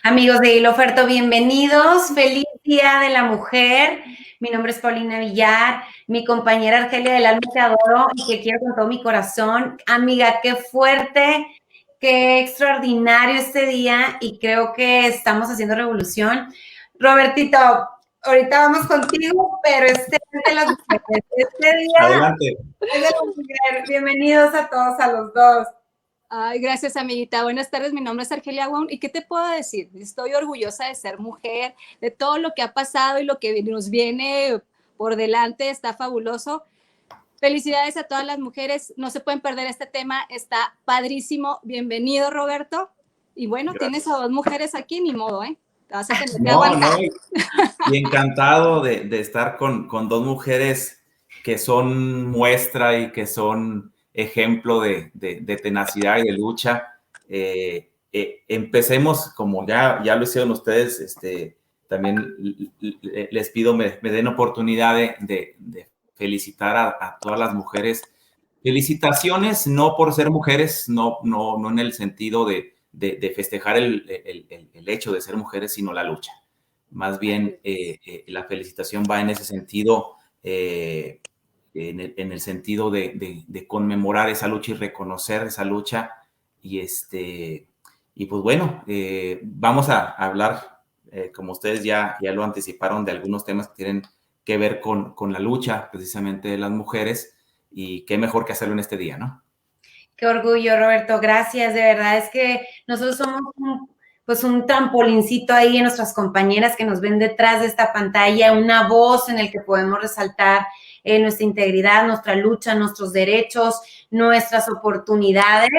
Amigos de Hilo Oferto, bienvenidos. Feliz Día de la Mujer. Mi nombre es Paulina Villar, mi compañera Argelia del Alma te adoro y que quiero con todo mi corazón. Amiga, qué fuerte, qué extraordinario este día y creo que estamos haciendo revolución. Robertito, ahorita vamos contigo, pero este es de las mujeres. Este día Adelante. es de la mujer. Bienvenidos a todos, a los dos. Ay, gracias, amiguita. Buenas tardes, mi nombre es Argelia Wong. ¿Y qué te puedo decir? Estoy orgullosa de ser mujer, de todo lo que ha pasado y lo que nos viene por delante. Está fabuloso. Felicidades a todas las mujeres. No se pueden perder este tema. Está padrísimo. Bienvenido, Roberto. Y bueno, Gracias. Tienes a dos mujeres aquí, ni modo, ¿eh? Te vas a tener que No, aguantar. y encantado de estar con dos mujeres que son muestra y que son ejemplo de tenacidad y de lucha. Empecemos, como ya lo hicieron ustedes, también les pido me den oportunidad de felicitar a todas las mujeres. Felicitaciones no por ser mujeres, no en el sentido de festejar el hecho de ser mujeres, sino la lucha. Más bien, la felicitación va en ese sentido, en el sentido de conmemorar esa lucha y reconocer esa lucha. Y pues bueno, vamos a hablar, como ustedes ya lo anticiparon, de algunos temas que tienen que ver con la lucha precisamente de las mujeres, y qué mejor que hacerlo en este día, ¿no? Qué orgullo, Roberto. Gracias. De verdad es que nosotros somos un trampolincito ahí en nuestras compañeras que nos ven detrás de esta pantalla, una voz en el que podemos resaltar nuestra integridad, nuestra lucha, nuestros derechos, nuestras oportunidades.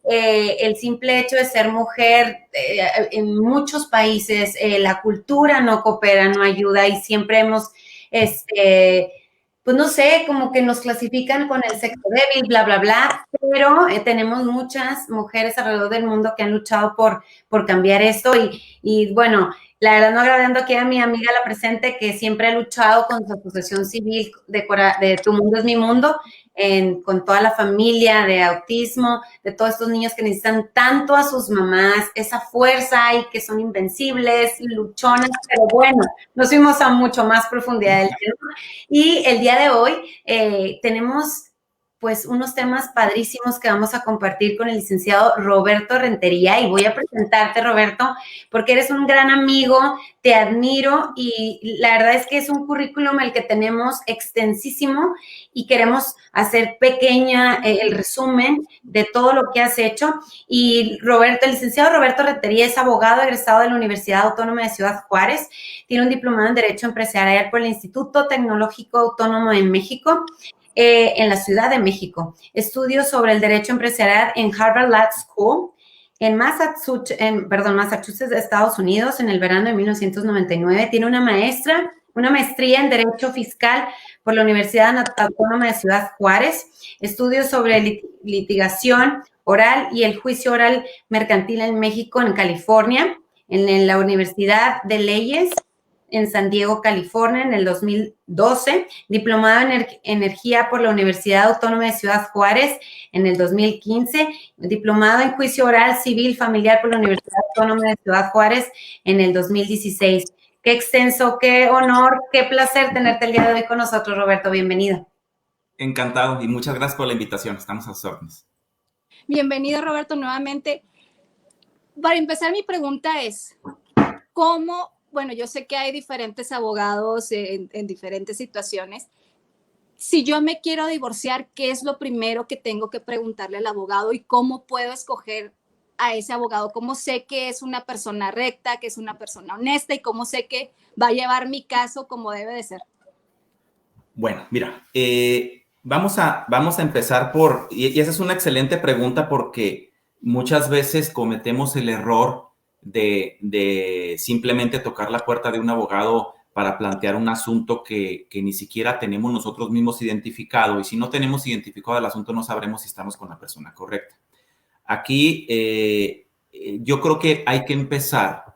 El simple hecho de ser mujer en muchos países, la cultura no coopera, no ayuda y siempre hemos pues no sé, como que nos clasifican con el sexo débil, bla, bla, bla, pero tenemos muchas mujeres alrededor del mundo que han luchado por cambiar esto y bueno, la verdad no agradando aquí a mi amiga la presente que siempre ha luchado con su asociación civil de Tu Mundo es Mi Mundo, con toda la familia de autismo, de todos estos niños que necesitan tanto a sus mamás, esa fuerza y que son invencibles, luchonas, pero bueno, nos fuimos a mucho más profundidad del tema. Y el día de hoy tenemos pues unos temas padrísimos que vamos a compartir con el licenciado Roberto Rentería y voy a presentarte, Roberto, porque eres un gran amigo, te admiro y la verdad es que es un currículum el que tenemos extensísimo y queremos hacer pequeña el resumen de todo lo que has hecho. Y Roberto, el licenciado Roberto Rentería es abogado egresado de la Universidad Autónoma de Ciudad Juárez, tiene un diplomado en Derecho Empresarial por el Instituto Tecnológico Autónomo de México, en la Ciudad de México. Estudios sobre el derecho empresarial en Harvard Law School, en Massachusetts, Estados Unidos, en el verano de 1999. Tiene una maestría en Derecho Fiscal por la Universidad Autónoma de Ciudad Juárez. Estudios sobre litigación oral y el juicio oral mercantil en México, en California, en la Universidad de Leyes en San Diego, California, en el 2012, diplomado en Energía por la Universidad Autónoma de Ciudad Juárez en el 2015, diplomado en Juicio Oral Civil Familiar por la Universidad Autónoma de Ciudad Juárez en el 2016. Qué extenso, qué honor, qué placer tenerte el día de hoy con nosotros, Roberto. Bienvenido. Encantado y muchas gracias por la invitación. Estamos a sus órdenes. Bienvenido, Roberto, nuevamente. Para empezar, mi pregunta es, ¿cómo? Bueno, yo sé que hay diferentes abogados en diferentes situaciones. Si yo me quiero divorciar, ¿qué es lo primero que tengo que preguntarle al abogado y cómo puedo escoger a ese abogado? ¿Cómo sé que es una persona recta, que es una persona honesta y cómo sé que va a llevar mi caso como debe de ser? Bueno, mira, vamos a empezar y esa es una excelente pregunta porque muchas veces cometemos el error de simplemente tocar la puerta de un abogado para plantear un asunto que ni siquiera tenemos nosotros mismos identificado, y si no tenemos identificado el asunto no sabremos si estamos con la persona correcta. Aquí yo creo que hay que empezar.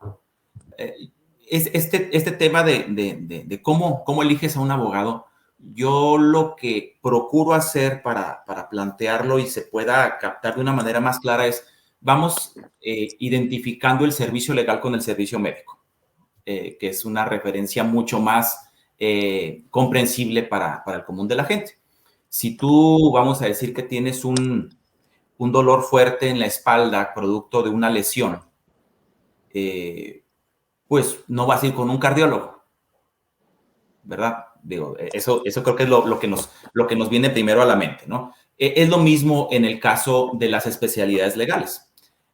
Este tema de cómo eliges a un abogado, yo lo que procuro hacer para plantearlo y se pueda captar de una manera más clara es, vamos identificando el servicio legal con el servicio médico, que es una referencia mucho más comprensible para el común de la gente. Si tú, vamos a decir que tienes un dolor fuerte en la espalda producto de una lesión, pues no vas a ir con un cardiólogo, ¿verdad? Digo, eso creo que es lo que nos viene primero a la mente, ¿no? Es lo mismo en el caso de las especialidades legales.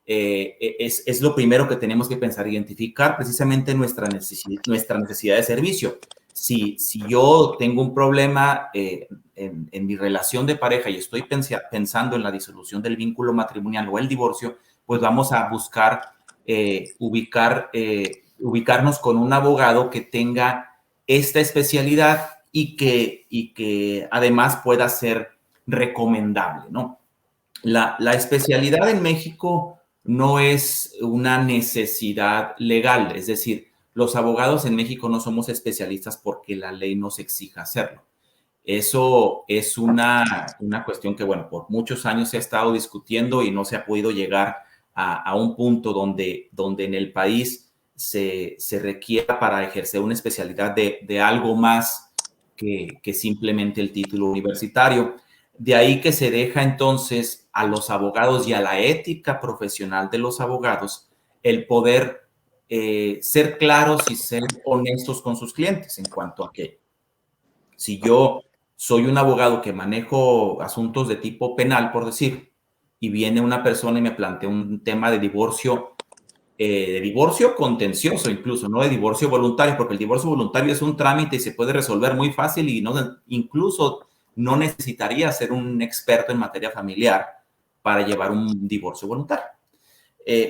Es lo primero que tenemos que pensar, identificar precisamente nuestra necesidad de servicio. Si yo tengo un problema en mi relación de pareja y estoy pensando en la disolución del vínculo matrimonial o el divorcio, pues vamos a buscar ubicarnos con un abogado que tenga esta especialidad y que además pueda ser recomendable, ¿no? La especialidad en México no es una necesidad legal, es decir, los abogados en México no somos especialistas porque la ley nos exija hacerlo. Eso es una cuestión que, bueno, por muchos años se ha estado discutiendo y no se ha podido llegar a un punto donde en el país se requiera para ejercer una especialidad de algo más que simplemente el título universitario. De ahí que se deja entonces a los abogados y a la ética profesional de los abogados el poder ser claros y ser honestos con sus clientes en cuanto a que si yo soy un abogado que manejo asuntos de tipo penal, por decir, y viene una persona y me plantea un tema de divorcio contencioso incluso, no de divorcio voluntario, porque el divorcio voluntario es un trámite y se puede resolver muy fácil y incluso no necesitaría ser un experto en materia familiar para llevar un divorcio voluntario.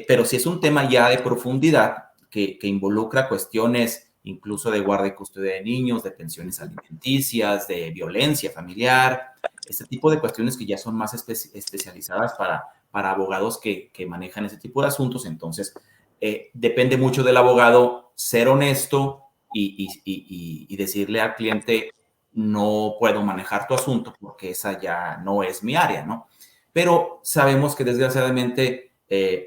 Pero si es un tema ya de profundidad que involucra cuestiones incluso de guarda y custodia de niños, de pensiones alimenticias, de violencia familiar, este tipo de cuestiones que ya son más especializadas para abogados que manejan ese tipo de asuntos, entonces depende mucho del abogado ser honesto y decirle al cliente, no puedo manejar tu asunto porque esa ya no es mi área, ¿no? Pero sabemos que desgraciadamente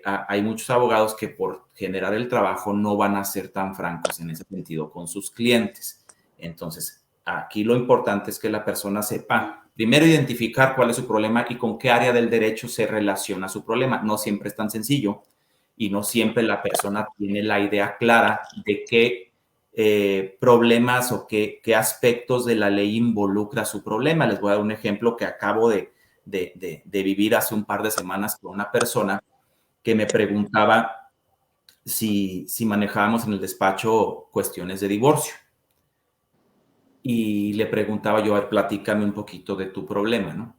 hay muchos abogados que por generar el trabajo no van a ser tan francos en ese sentido con sus clientes. Entonces, aquí lo importante es que la persona sepa, primero, identificar cuál es su problema y con qué área del derecho se relaciona su problema. No siempre es tan sencillo y no siempre la persona tiene la idea clara de qué problemas o qué aspectos de la ley involucra su problema. Les voy a dar un ejemplo que acabo de vivir hace un par de semanas con una persona que me preguntaba si manejábamos en el despacho cuestiones de divorcio. Y le preguntaba yo, a ver, platícame un poquito de tu problema, ¿no?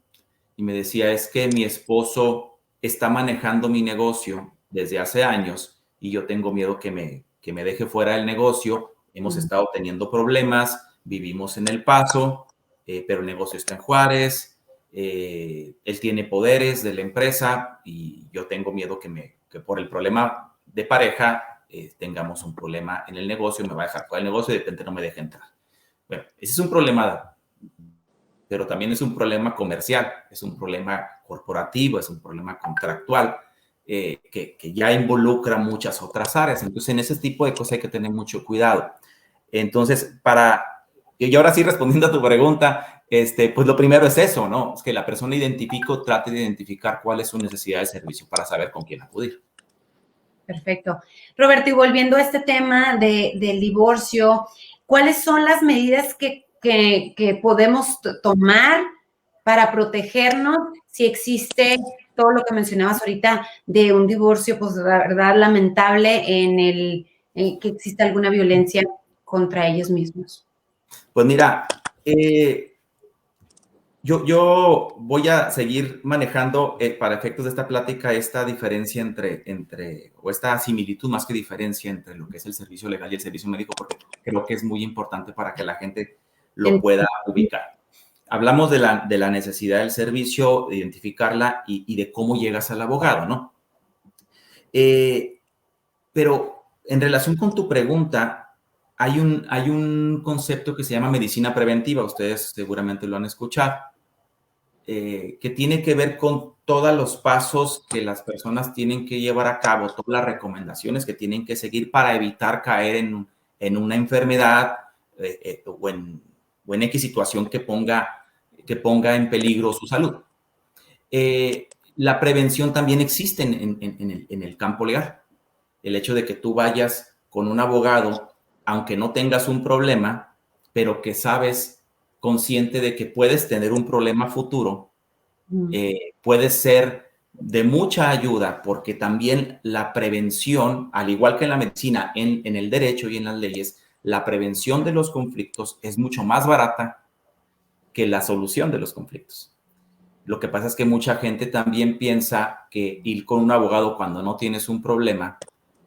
Y me decía, es que mi esposo está manejando mi negocio desde hace años y yo tengo miedo que me deje fuera del negocio. Hemos estado teniendo problemas, vivimos en El Paso, pero el negocio está en Juárez. Él tiene poderes de la empresa y yo tengo miedo que por el problema de pareja tengamos un problema en el negocio, me va a dejar fuera del negocio y de repente no me deja entrar. Bueno, ese es un problema, pero también es un problema comercial, es un problema corporativo, es un problema contractual que ya involucra muchas otras áreas. Entonces, en ese tipo de cosas hay que tener mucho cuidado. Entonces, y ahora sí respondiendo a tu pregunta, pues lo primero es eso, ¿no? Es que la persona trate de identificar cuál es su necesidad de servicio para saber con quién acudir. Perfecto. Roberto, y volviendo a este tema del divorcio, ¿cuáles son las medidas que podemos tomar para protegernos si existe todo lo que mencionabas ahorita de un divorcio, pues la verdad lamentable en que exista alguna violencia contra ellos mismos? Pues mira, yo voy a seguir manejando para efectos de esta plática esta diferencia o esta similitud más que diferencia entre lo que es el servicio legal y el servicio médico, porque creo que es muy importante para que la gente lo pueda ubicar. Hablamos de la necesidad del servicio, de identificarla y de cómo llegas al abogado, ¿no? Pero en relación con tu pregunta, hay un concepto que se llama medicina preventiva. Ustedes seguramente lo han escuchado. que tiene que ver con todos los pasos que las personas tienen que llevar a cabo, todas las recomendaciones que tienen que seguir para evitar caer en una enfermedad o en X situación que ponga en peligro su salud. La prevención también existe en el campo legal. El hecho de que tú vayas con un abogado, aunque no tengas un problema, pero que sabes, consciente de que puedes tener un problema futuro, puede ser de mucha ayuda, porque también la prevención, al igual que en la medicina, en el derecho y en las leyes, la prevención de los conflictos es mucho más barata que la solución de los conflictos. Lo que pasa es que mucha gente también piensa que ir con un abogado cuando no tienes un problema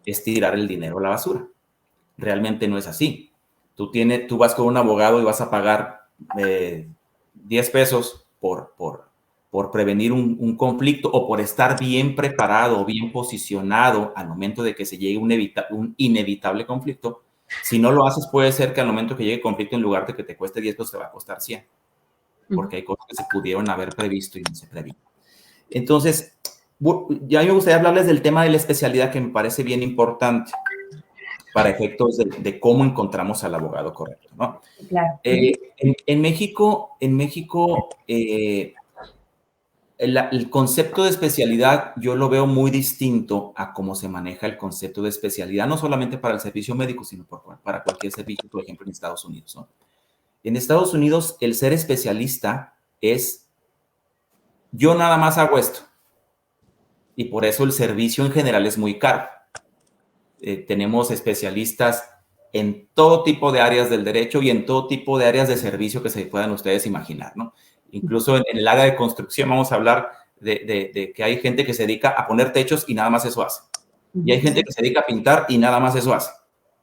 es tirar el dinero a la basura. Realmente no es así. Tú vas con un abogado y vas a pagar 10 pesos por prevenir un conflicto o por estar bien preparado o bien posicionado al momento de que se llegue un inevitable conflicto. Si no lo haces, puede ser que al momento que llegue el conflicto, en lugar de que te cueste 10 pesos, te va a costar 100. Porque hay cosas que se pudieron haber previsto y no se previno. Entonces, ya me gustaría hablarles del tema de la especialidad, que me parece bien importante para efectos de cómo encontramos al abogado correcto, ¿no? Claro. En México, el concepto de especialidad yo lo veo muy distinto a cómo se maneja el concepto de especialidad, no solamente para el servicio médico, sino para cualquier servicio, por ejemplo, en Estados Unidos, ¿no? En Estados Unidos, el ser especialista es, yo nada más hago esto. Y por eso el servicio en general es muy caro. Tenemos especialistas en todo tipo de áreas del derecho y en todo tipo de áreas de servicio que se puedan ustedes imaginar, ¿no? Incluso en el área de construcción vamos a hablar de que hay gente que se dedica a poner techos y nada más eso hace. Y hay gente que se dedica a pintar y nada más eso hace.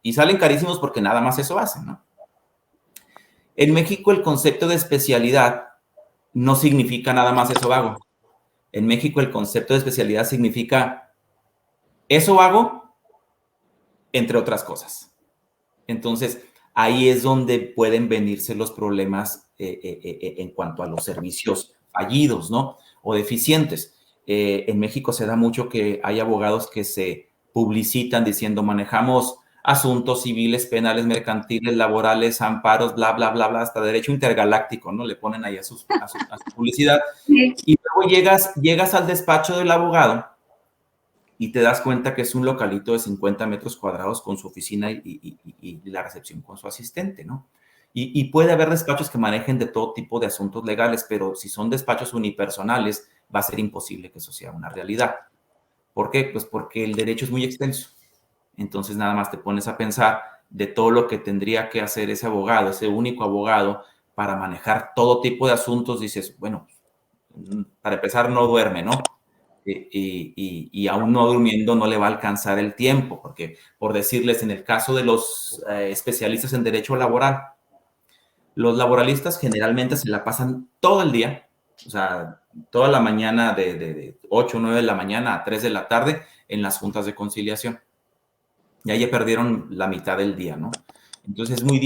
Y salen carísimos porque nada más eso hacen, ¿no? En México el concepto de especialidad no significa nada más eso hago. En México el concepto de especialidad significa eso hago, entre otras cosas. Entonces, ahí es donde pueden venirse los problemas en cuanto a los servicios fallidos, ¿no? O deficientes. En México se da mucho que hay abogados que se publicitan diciendo manejamos asuntos civiles, penales, mercantiles, laborales, amparos, bla, bla, bla, bla, hasta derecho intergaláctico, ¿no? Le ponen ahí a su publicidad. Y luego llegas al despacho del abogado y te das cuenta que es un localito de 50 metros cuadrados con su oficina y la recepción con su asistente, ¿no? Y puede haber despachos que manejen de todo tipo de asuntos legales, pero si son despachos unipersonales, va a ser imposible que eso sea una realidad. ¿Por qué? Pues porque el derecho es muy extenso. Entonces nada más te pones a pensar de todo lo que tendría que hacer ese abogado, ese único abogado, para manejar todo tipo de asuntos. Dices, bueno, para empezar no duerme, ¿no? Y aún no durmiendo no le va a alcanzar el tiempo, porque por decirles, en el caso de los especialistas en derecho laboral, los laboralistas generalmente se la pasan todo el día, o sea, toda la mañana de 8 o 9 de la mañana a 3 de la tarde en las juntas de conciliación. Y ahí ya perdieron la mitad del día, ¿no? Entonces es muy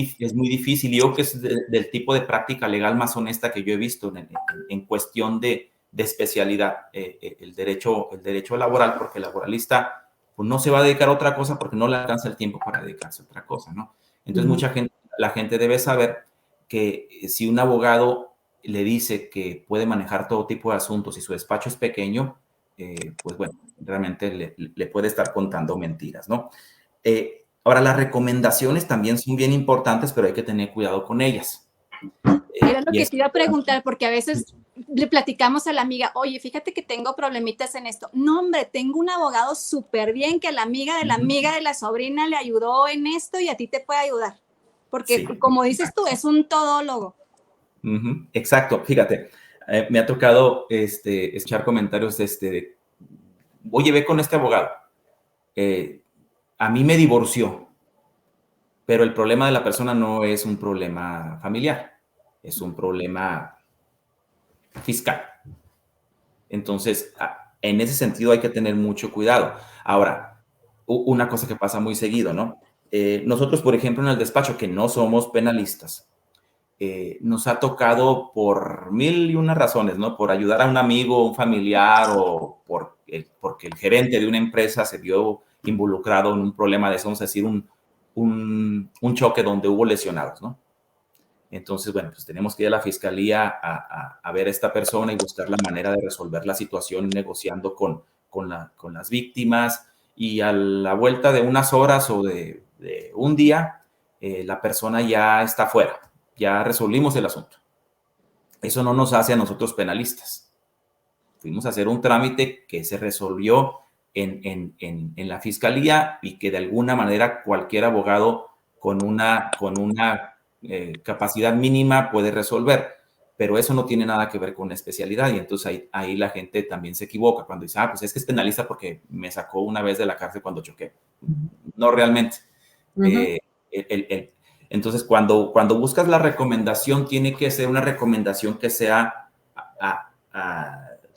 difícil. Yo creo que es del tipo de práctica legal más honesta que yo he visto en cuestión de especialidad, el derecho laboral, porque el laboralista pues, no se va a dedicar a otra cosa porque no le alcanza el tiempo para dedicarse a otra cosa, ¿no? Entonces la gente debe saber que si un abogado le dice que puede manejar todo tipo de asuntos y su despacho es pequeño, pues bueno, realmente le puede estar contando mentiras, ¿no? Ahora, las recomendaciones también son bien importantes, pero hay que tener cuidado con ellas. Era lo que te iba a preguntar, porque a veces le platicamos a la amiga, oye, fíjate que tengo problemitas en esto. No, hombre, tengo un abogado súper bien que la amiga de la sobrina le ayudó en esto y a ti te puede ayudar. Porque, sí, como dices tú, es un todólogo. Exacto, fíjate, me ha tocado escuchar comentarios oye, ve con este abogado. A mí me divorció, pero el problema de la persona no es un problema familiar, es un problema fiscal. Entonces, en ese sentido hay que tener mucho cuidado. Ahora, una cosa que pasa muy seguido, ¿no? Nosotros, por ejemplo, en el despacho, que no somos penalistas, nos ha tocado por mil y una razones, ¿no? Por ayudar a un amigo, un familiar, o porque el gerente de una empresa se vio involucrado en un problema de eso, vamos a decir, un choque donde hubo lesionados, ¿no? Entonces, bueno, pues tenemos que ir a la fiscalía a ver a esta persona y buscar la manera de resolver la situación negociando con las víctimas, y a la vuelta de unas horas o de un día, la persona ya está fuera, ya resolvimos el asunto. Eso no nos hace a nosotros penalistas. Fuimos a hacer un trámite que se resolvió en la fiscalía y que de alguna manera cualquier abogado con una capacidad mínima puede resolver, pero eso no tiene nada que ver con la especialidad, y entonces ahí la gente también se equivoca cuando dice, pues es que es penalista porque me sacó una vez de la cárcel cuando choqué. No realmente. Entonces, cuando buscas la recomendación, tiene que ser una recomendación que sea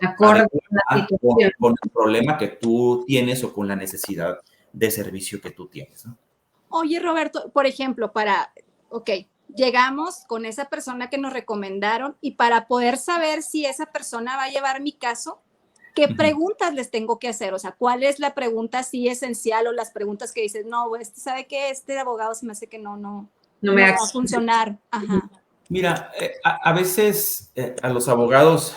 acorde con la situación, con el problema que tú tienes o con la necesidad de servicio que tú tienes, ¿no? Oye, Roberto, por ejemplo, llegamos con esa persona que nos recomendaron, y para poder saber si esa persona va a llevar mi caso, ¿qué preguntas les tengo que hacer? O sea, ¿cuál es la pregunta así esencial, o las preguntas que dices, no, ¿sabe qué? Este abogado se me hace que no me va a funcionar? Ajá. Mira, a veces a los abogados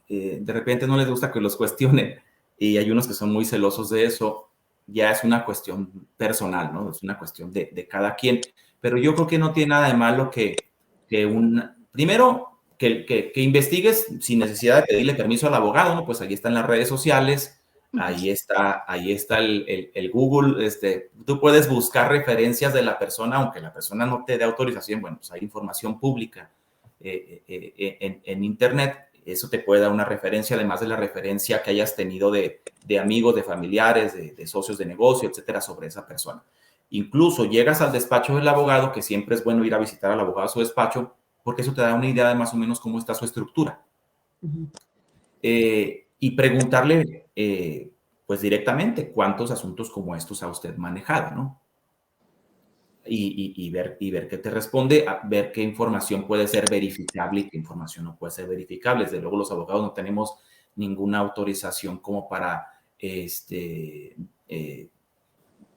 de repente no les gusta que los cuestionen, y hay unos que son muy celosos de eso. Ya es una cuestión personal, ¿no? Es una cuestión de cada quien. Pero yo creo que no tiene nada de malo primero, que investigues sin necesidad de pedirle permiso al abogado, ¿no? Pues ahí están las redes sociales, ahí está el Google, tú puedes buscar referencias de la persona, aunque la persona no te dé autorización. Bueno, pues hay información pública en Internet. Eso te puede dar una referencia, además de la referencia que hayas tenido de amigos, de familiares, de socios de negocio, etcétera, sobre esa persona. Incluso llegas al despacho del abogado, que siempre es bueno ir a visitar al abogado a su despacho, porque eso te da una idea de más o menos cómo está su estructura. Y preguntarle, pues directamente, cuántos asuntos como estos ha usted manejado, ¿no? Y ver qué te responde, ver qué información puede ser verificable y qué información no puede ser verificable. Desde luego, los abogados no tenemos ninguna autorización como para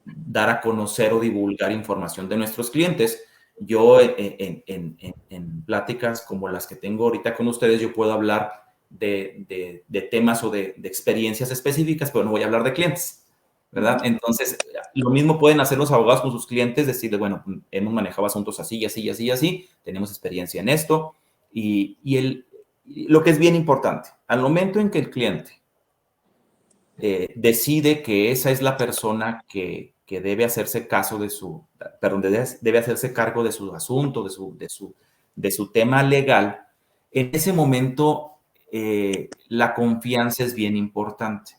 dar a conocer o divulgar información de nuestros clientes. Yo en pláticas como las que tengo ahorita con ustedes, yo puedo hablar de temas o de experiencias específicas, pero no voy a hablar de clientes, ¿verdad? Entonces, lo mismo pueden hacer los abogados con sus clientes, decirles, bueno, hemos manejado asuntos así, así, así, así, tenemos experiencia en esto. Lo que es bien importante, al momento en que el cliente decide que esa es la persona que debe hacerse debe hacerse cargo de su asunto, de su tema legal, en ese momento la confianza es bien importante.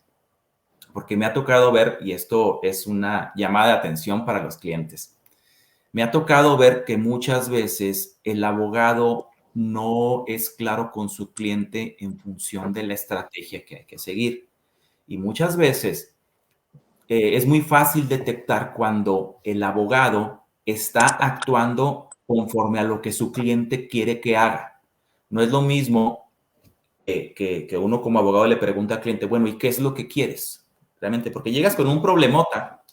Porque me ha tocado ver, y esto es una llamada de atención para los clientes, me ha tocado ver que muchas veces el abogado no es claro con su cliente en función de la estrategia que hay que seguir. Y muchas veces es muy fácil detectar cuando el abogado está actuando conforme a lo que su cliente quiere que haga. No es lo mismo que uno como abogado le pregunta al cliente, bueno, ¿y qué es lo que quieres? Realmente, porque llegas con un problemota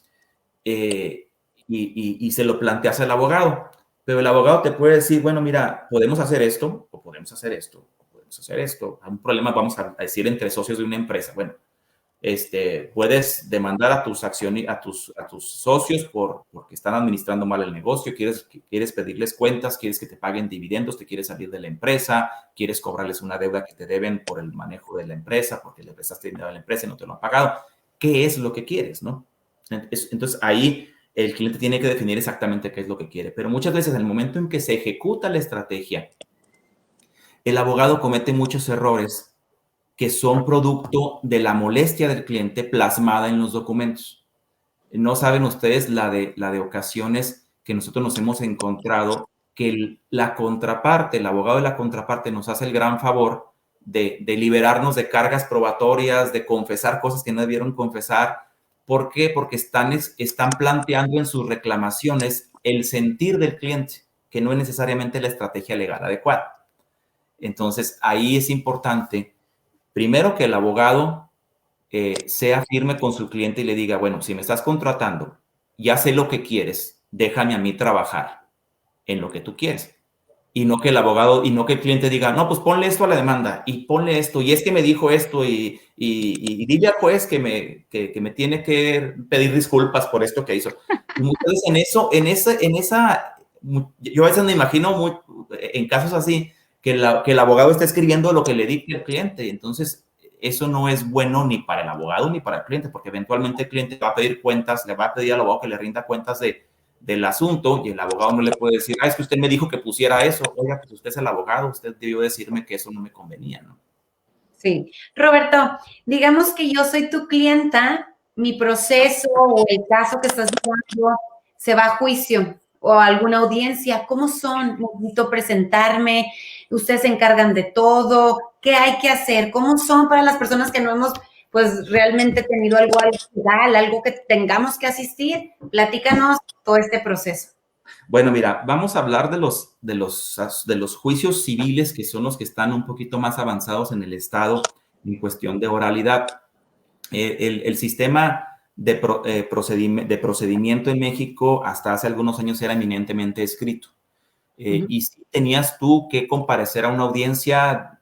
y se lo planteas al abogado, pero el abogado te puede decir, bueno, mira, podemos hacer esto, o podemos hacer esto, o podemos hacer esto. Hay un problema, vamos a decir, entre socios de una empresa. Bueno, puedes demandar a tus socios porque están administrando mal el negocio, quieres pedirles cuentas, quieres que te paguen dividendos, te quieres salir de la empresa, quieres cobrarles una deuda que te deben por el manejo de la empresa, porque le prestaste dinero a la empresa y no te lo han pagado. ¿Qué es lo que quieres, no? Entonces, ahí el cliente tiene que definir exactamente qué es lo que quiere. Pero muchas veces, en el momento en que se ejecuta la estrategia, el abogado comete muchos errores que son producto de la molestia del cliente plasmada en los documentos. No saben ustedes la de ocasiones que nosotros nos hemos encontrado que la contraparte, el abogado de la contraparte nos hace el gran favor de liberarnos de cargas probatorias, de confesar cosas que no debieron confesar. ¿Por qué? Porque están planteando en sus reclamaciones el sentir del cliente, que no es necesariamente la estrategia legal adecuada. Entonces, ahí es importante, primero, que el abogado sea firme con su cliente y le diga, bueno, si me estás contratando, ya sé lo que quieres, déjame a mí trabajar en lo que tú quieres. Y no que el abogado, y no que el cliente diga, no, pues ponle esto a la demanda, y ponle esto, y es que me dijo esto, y dile al juez que me tiene que pedir disculpas por esto que hizo. Y muchas veces yo a veces me imagino en casos así, que el abogado está escribiendo lo que le dice el cliente, entonces eso no es bueno ni para el abogado ni para el cliente, porque eventualmente el cliente va a pedir cuentas, le va a pedir al abogado que le rinda cuentas del asunto, y el abogado no le puede decir, es que usted me dijo que pusiera eso. Oiga, pues usted es el abogado, usted debió decirme que eso no me convenía, ¿no? Sí. Roberto, digamos que yo soy tu clienta, mi proceso o el caso que estás llevando se va a juicio o a alguna audiencia. ¿Cómo son? Necesito presentarme, ustedes se encargan de todo, ¿qué hay que hacer? ¿Cómo son para las personas que no hemos, pues, realmente tenido algo legal, algo que tengamos que asistir? Platícanos todo este proceso. Bueno, mira, vamos a hablar de los juicios civiles, que son los que están un poquito más avanzados en el Estado en cuestión de oralidad. El sistema de procedimiento en México hasta hace algunos años era eminentemente escrito. Y si tenías tú que comparecer a una audiencia,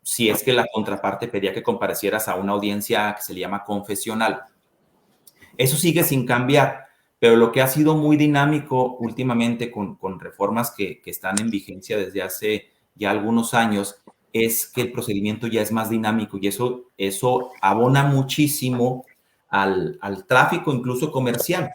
si es que la contraparte pedía que comparecieras a una audiencia que se le llama confesional. Eso sigue sin cambiar, pero lo que ha sido muy dinámico últimamente con reformas que están en vigencia desde hace ya algunos años es que el procedimiento ya es más dinámico, y eso abona muchísimo al tráfico incluso comercial,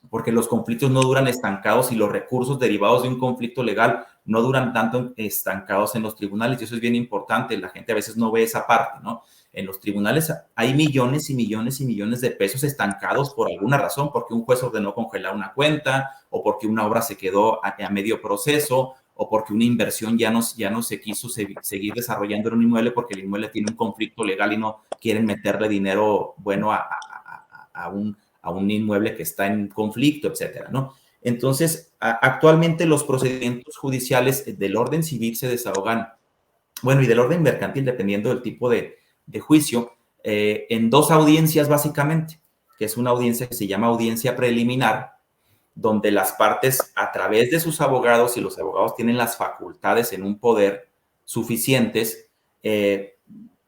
porque los conflictos no duran estancados y los recursos derivados de un conflicto legal no duran tanto estancados en los tribunales, y eso es bien importante. La gente a veces no ve esa parte, ¿no? En los tribunales hay millones y millones y millones de pesos estancados por alguna razón, porque un juez ordenó congelar una cuenta, o porque una obra se quedó a medio proceso, o porque una inversión ya no se quiso seguir desarrollando en un inmueble porque el inmueble tiene un conflicto legal y no quieren meterle dinero bueno a un inmueble que está en conflicto, etcétera, ¿no? Entonces, actualmente los procedimientos judiciales del orden civil se desahogan, bueno, y del orden mercantil, dependiendo del tipo de juicio, en dos audiencias básicamente, que es una audiencia que se llama audiencia preliminar, donde las partes, a través de sus abogados, y los abogados tienen las facultades en un poder suficientes,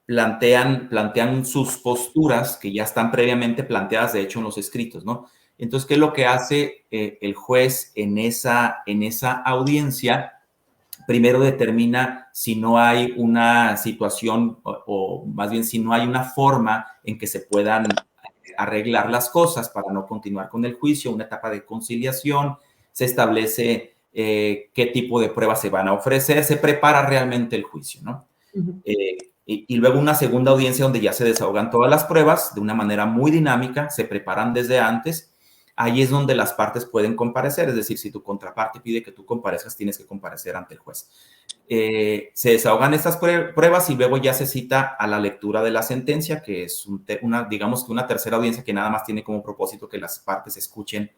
plantean sus posturas que ya están previamente planteadas, de hecho, en los escritos, ¿no? Entonces, ¿qué es lo que hace el juez en esa audiencia? Primero determina si no hay una situación, o más bien si no hay una forma en que se puedan arreglar las cosas para no continuar con el juicio, una etapa de conciliación, se establece qué tipo de pruebas se van a ofrecer, se prepara realmente el juicio, ¿no? Y luego una segunda audiencia donde ya se desahogan todas las pruebas de una manera muy dinámica, se preparan desde antes. Ahí es donde las partes pueden comparecer, es decir, si tu contraparte pide que tú comparezcas, tienes que comparecer ante el juez. Se desahogan estas pruebas y luego ya se cita a la lectura de la sentencia, que es digamos que una tercera audiencia que nada más tiene como propósito que las partes escuchen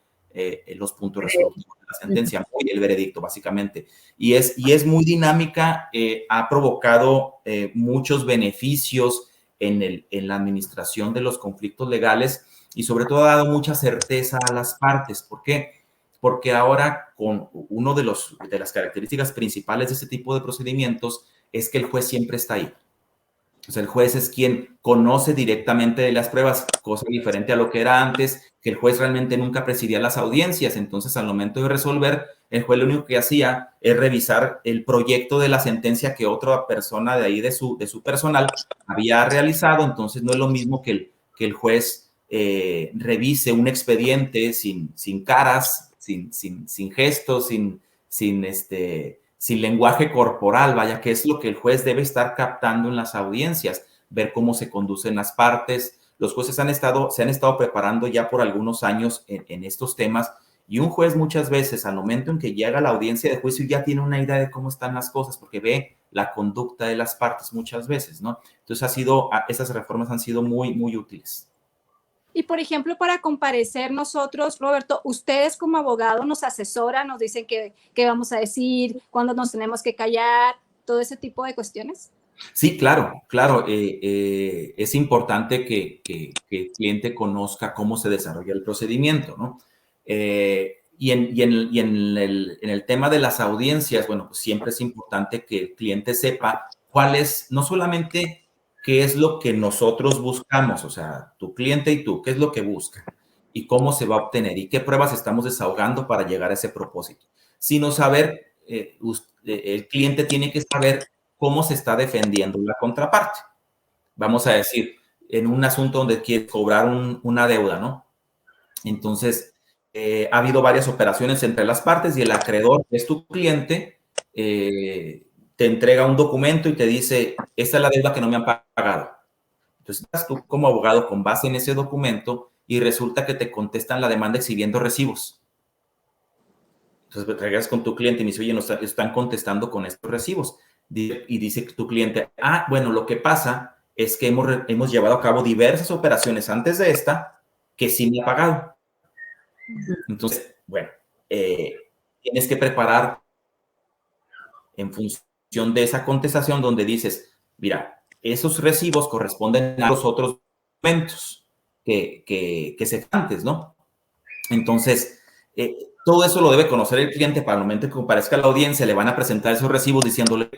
los puntos resolutivos de la sentencia, el veredicto básicamente. Y es muy dinámica, ha provocado muchos beneficios en la administración de los conflictos legales, y sobre todo ha dado mucha certeza a las partes. ¿Por qué? Porque ahora, con uno de las características principales de este tipo de procedimientos es que el juez siempre está ahí. O sea, el juez es quien conoce directamente de las pruebas, cosa diferente a lo que era antes, que el juez realmente nunca presidía las audiencias. Entonces, al momento de resolver, el juez lo único que hacía es revisar el proyecto de la sentencia que otra persona de ahí, de su personal, había realizado. Entonces, no es lo mismo que el juez revise un expediente sin caras, sin gestos, sin lenguaje corporal, vaya, que es lo que el juez debe estar captando en las audiencias, ver cómo se conducen las partes. Los jueces se han estado preparando ya por algunos años en estos temas, y un juez muchas veces, al momento en que llega a la audiencia de juicio, ya tiene una idea de cómo están las cosas, porque ve la conducta de las partes muchas veces, ¿no? Entonces, esas reformas han sido muy, muy útiles. Y, por ejemplo, para comparecer nosotros, Roberto, ustedes como abogado nos asesoran, nos dicen qué vamos a decir, cuándo nos tenemos que callar, todo ese tipo de cuestiones. Sí, claro, claro. Es importante que el cliente conozca cómo se desarrolla el procedimiento, ¿no? En el tema de las audiencias, bueno, pues siempre es importante que el cliente sepa cuál es, no solamente qué es lo que nosotros buscamos, o sea, tu cliente y tú, qué es lo que buscan y cómo se va a obtener y qué pruebas estamos desahogando para llegar a ese propósito, sino saber, el cliente tiene que saber cómo se está defendiendo la contraparte. Vamos a decir, en un asunto donde quieres cobrar una deuda, ¿no? Entonces, ha habido varias operaciones entre las partes y el acreedor, que es tu cliente, te entrega un documento y te dice, esta es la deuda que no me han pagado. Entonces, estás tú como abogado con base en ese documento y resulta que te contestan la demanda exhibiendo recibos. Entonces, regresas con tu cliente y me dice, oye, nos están contestando con estos recibos. Y dice tu cliente, bueno, lo que pasa es que hemos llevado a cabo diversas operaciones antes de esta que sí me ha pagado. Entonces, bueno, tienes que preparar en función de esa contestación donde dices, mira, esos recibos corresponden a los otros documentos que se antes, ¿no? Entonces, todo eso lo debe conocer el cliente para el momento que comparezca a la audiencia, le van a presentar esos recibos diciéndole,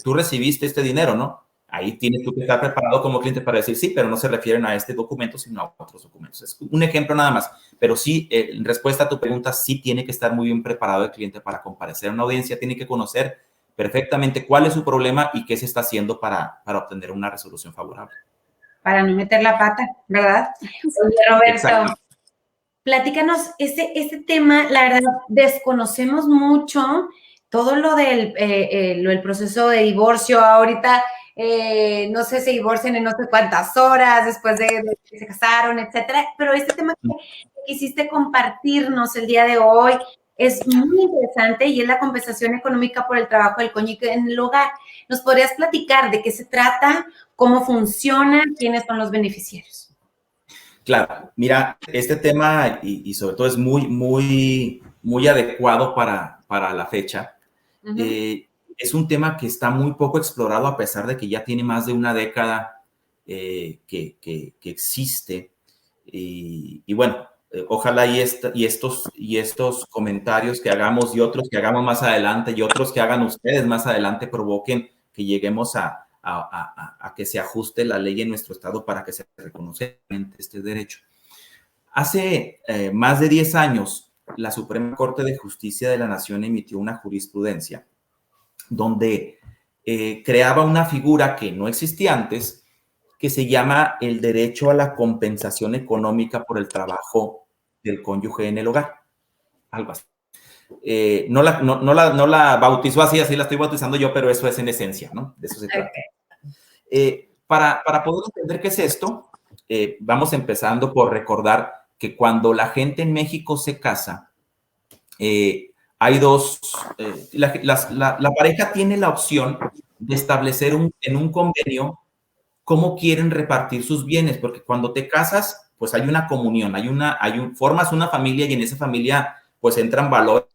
tú recibiste este dinero, ¿no? Ahí tienes tú que estar preparado como cliente para decir sí, pero no se refieren a este documento, sino a otros documentos. Es un ejemplo nada más, pero sí, en respuesta a tu pregunta, sí tiene que estar muy bien preparado el cliente para comparecer a una audiencia, tiene que conocer perfectamente cuál es su problema y qué se está haciendo para obtener una resolución favorable. Para no meter la pata, ¿verdad? Oye, Roberto, exacto. Platícanos, este tema, la verdad, desconocemos mucho todo lo del proceso de divorcio. Ahorita, no sé, se divorcian en no sé cuántas horas después de que se casaron, etcétera. Pero este tema que quisiste compartirnos el día de hoy es muy interesante y es la compensación económica por el trabajo del cónyuge en el hogar. ¿Nos podrías platicar de qué se trata, cómo funciona, quiénes son los beneficiarios? Claro, mira, este tema y sobre todo es muy adecuado para la fecha. Uh-huh. Es un tema que está muy poco explorado a pesar de que ya tiene más de una década que existe. Y bueno, ojalá y estos comentarios que hagamos y otros que hagamos más adelante y otros que hagan ustedes más adelante provoquen que lleguemos a que se ajuste la ley en nuestro estado para que se reconozca este derecho. Hace más de 10 años, la Suprema Corte de Justicia de la Nación emitió una jurisprudencia donde creaba una figura que no existía antes, que se llama el derecho a la compensación económica por el trabajo del cónyuge en el hogar. Algo así. No la bautizó así la estoy bautizando yo, pero eso es en esencia, ¿no? De eso se trata. Para poder entender qué es esto, vamos empezando por recordar que cuando la gente en México se casa, hay dos, la pareja tiene la opción de establecer en un convenio cómo quieren repartir sus bienes, porque cuando te casas, pues hay una comunión, formas una familia y en esa familia pues entran valores,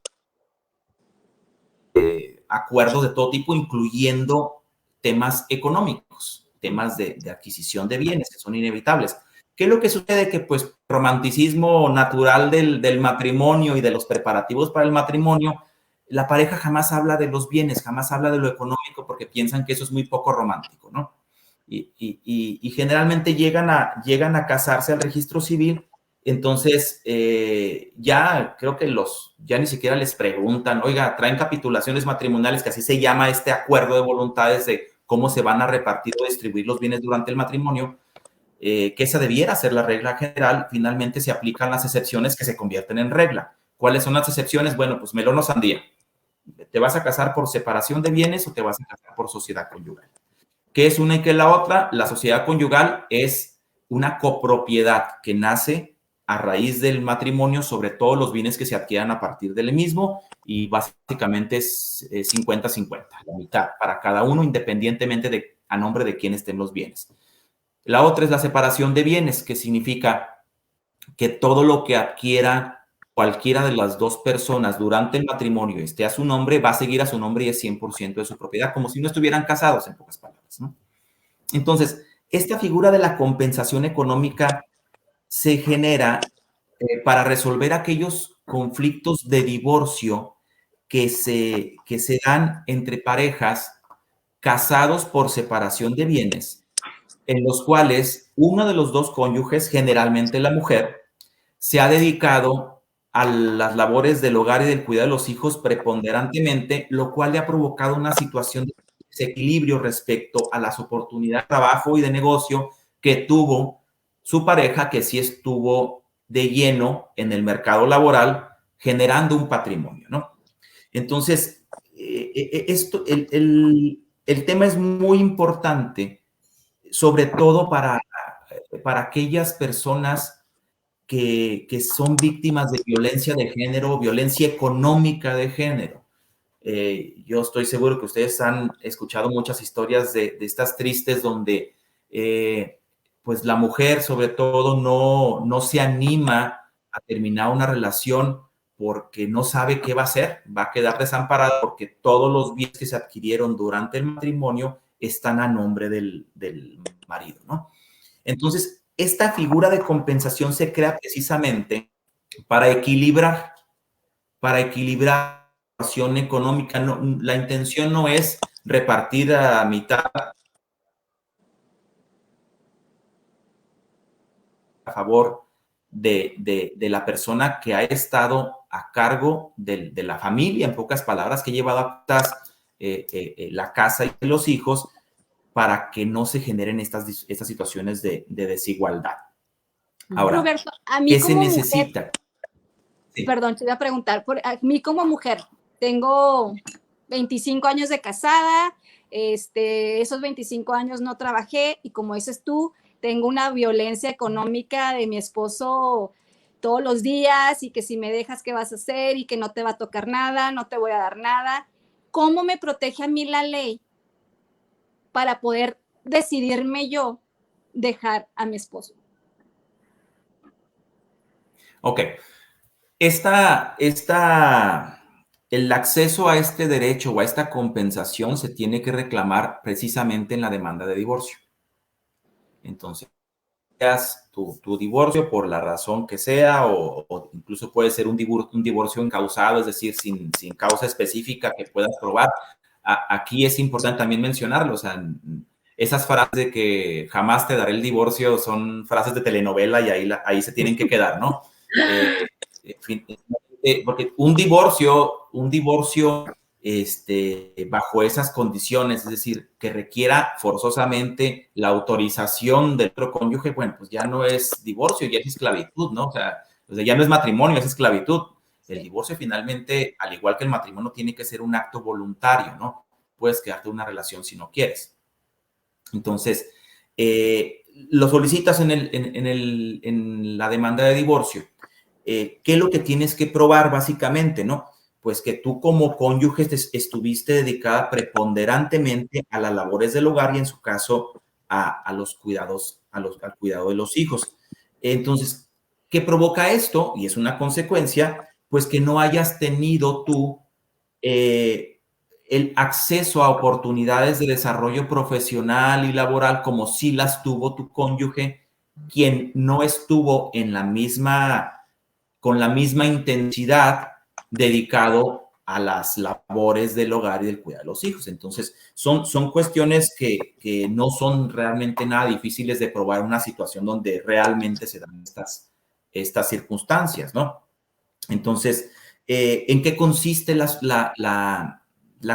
acuerdos de todo tipo, incluyendo temas económicos, temas de adquisición de bienes que son inevitables. ¿Qué es lo que sucede? Que pues romanticismo natural del matrimonio y de los preparativos para el matrimonio, la pareja jamás habla de los bienes, jamás habla de lo económico porque piensan que eso es muy poco romántico, ¿no? Y generalmente llegan a casarse al registro civil. Entonces, ya creo que ya ni siquiera les preguntan, oiga, traen capitulaciones matrimoniales, que así se llama este acuerdo de voluntades de cómo se van a repartir o distribuir los bienes durante el matrimonio, que esa debiera ser la regla general. Finalmente se aplican las excepciones que se convierten en regla. ¿Cuáles son las excepciones? Bueno, pues melón o sandía. ¿Te vas a casar por separación de bienes o te vas a casar por sociedad conyugal? ¿Qué es una y qué es la otra? La sociedad conyugal es una copropiedad que nace a raíz del matrimonio sobre todos los bienes que se adquieran a partir del mismo y básicamente es 50-50, la mitad para cada uno, independientemente a nombre de quién estén los bienes. La otra es la separación de bienes, que significa que todo lo que adquiera cualquiera de las dos personas durante el matrimonio esté a su nombre, va a seguir a su nombre y es 100% de su propiedad, como si no estuvieran casados, en pocas palabras, ¿no? Entonces, esta figura de la compensación económica se genera para resolver aquellos conflictos de divorcio que se dan entre parejas casados por separación de bienes, en los cuales uno de los dos cónyuges, generalmente la mujer, se ha dedicado a las labores del hogar y del cuidado de los hijos preponderantemente, lo cual le ha provocado una situación de desequilibrio respecto a las oportunidades de trabajo y de negocio que tuvo su pareja, que sí estuvo de lleno en el mercado laboral, generando un patrimonio, ¿no? Entonces, el tema es muy importante, sobre todo para aquellas personas que son víctimas de violencia de género, violencia económica de género. Yo estoy seguro que ustedes han escuchado muchas historias de estas tristes donde pues la mujer sobre todo no se anima a terminar una relación porque no sabe qué va a hacer, va a quedar desamparada porque todos los bienes que se adquirieron durante el matrimonio están a nombre del marido, ¿no? Entonces, esta figura de compensación se crea precisamente para equilibrar la situación económica. No, la intención no es repartir a mitad a favor de la persona que ha estado a cargo de la familia, en pocas palabras, que lleva adaptadas la casa y los hijos, para que no se generen estas situaciones de desigualdad. Ahora, Roberto, a mí ¿qué como se necesita? Mujer, Sí. perdón, te iba a preguntar, a mí como mujer, tengo 25 años de casada, esos 25 años no trabajé y como dices tú, tengo una violencia económica de mi esposo todos los días y que si me dejas, ¿qué vas a hacer? Y que no te va a tocar nada, no te voy a dar nada. ¿Cómo me protege a mí la ley para poder decidirme yo dejar a mi esposo? Ok. El acceso a este derecho o a esta compensación se tiene que reclamar precisamente en la demanda de divorcio. Entonces, tu divorcio por la razón que sea, o incluso puede ser un divorcio encausado, es decir, sin causa específica que puedas probar. Aquí es importante también mencionarlo, o sea, esas frases de que jamás te daré el divorcio son frases de telenovela y ahí se tienen que quedar, ¿no? Porque un divorcio bajo esas condiciones, es decir, que requiera forzosamente la autorización del otro cónyuge, bueno, pues ya no es divorcio, ya es esclavitud, ¿no? O sea, ya no es matrimonio, es esclavitud. El divorcio finalmente, al igual que el matrimonio, tiene que ser un acto voluntario, ¿no? Puedes quedarte en una relación si no quieres. Entonces, lo solicitas en la demanda de divorcio. ¿Qué es lo que tienes que probar básicamente, no? Pues que tú como cónyuge estuviste dedicada preponderantemente a las labores del hogar y en su caso a los cuidados, al cuidado de los hijos. Entonces, ¿qué provoca esto? Y es una consecuencia, pues que no hayas tenido tú el acceso a oportunidades de desarrollo profesional y laboral como si las tuvo tu cónyuge, quien no estuvo con la misma intensidad dedicado a las labores del hogar y del cuidado de los hijos. Entonces, son cuestiones que no son realmente nada difíciles de probar en una situación donde realmente se dan estas circunstancias, ¿no? Entonces, ¿en qué consiste la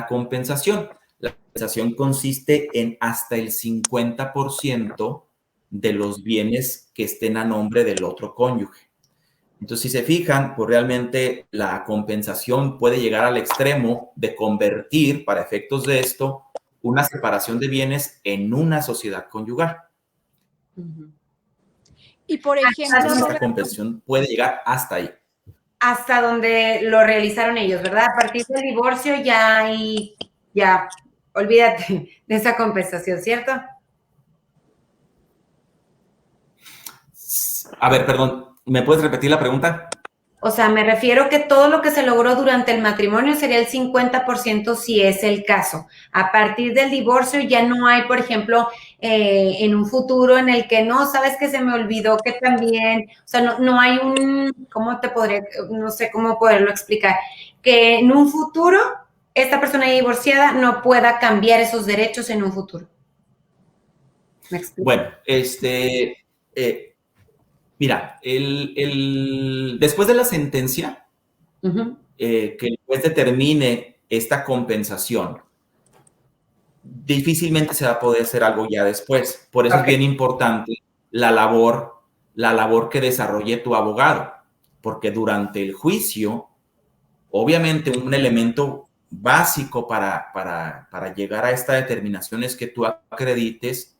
compensación? La compensación consiste en hasta el 50% de los bienes que estén a nombre del otro cónyuge. Entonces, si se fijan, pues realmente la compensación puede llegar al extremo de convertir, para efectos de esto, una separación de bienes en una sociedad conyugal. Y por ejemplo, Esta compensación puede llegar hasta ahí. Hasta donde lo realizaron ellos, ¿verdad? A partir del divorcio ya olvídate de esa compensación, ¿cierto? A ver, perdón, ¿me puedes repetir la pregunta? O sea, me refiero que todo lo que se logró durante el matrimonio sería el 50% si es el caso. A partir del divorcio ya no hay, por ejemplo, en un futuro en el que no, sabes que se me olvidó que también, o sea, no hay ¿cómo te podría, no sé cómo poderlo explicar? Que en un futuro esta persona divorciada no pueda cambiar esos derechos en un futuro. ¿Me explico? Bueno, mira, después de la sentencia, que el juez determine esta compensación, difícilmente se va a poder hacer algo ya después. Por eso es bien importante la labor que desarrolle tu abogado, porque durante el juicio, obviamente un elemento básico para llegar a esta determinación es que tú acredites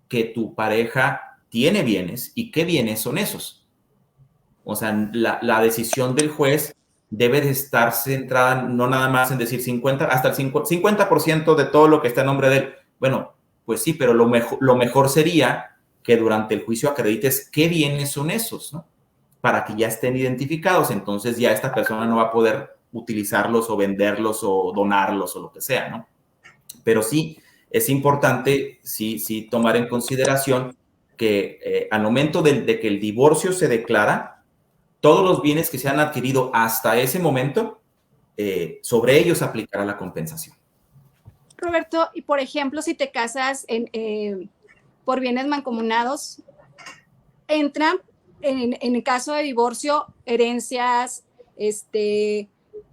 que tu pareja tiene bienes y qué bienes son esos. O sea, la decisión del juez debe de estar centrada no nada más en decir 50, hasta el 50% de todo lo que está en nombre de él. Bueno, pues sí, pero lo mejor sería que durante el juicio acredites qué bienes son esos, ¿no? Para que ya estén identificados. Entonces ya esta persona no va a poder utilizarlos o venderlos o donarlos o lo que sea, ¿no? Pero sí, es importante sí tomar en consideración que al momento de que el divorcio se declara, todos los bienes que se han adquirido hasta ese momento, sobre ellos aplicará la compensación. Roberto, y por ejemplo, si te casas por bienes mancomunados, ¿entran en el caso de divorcio herencias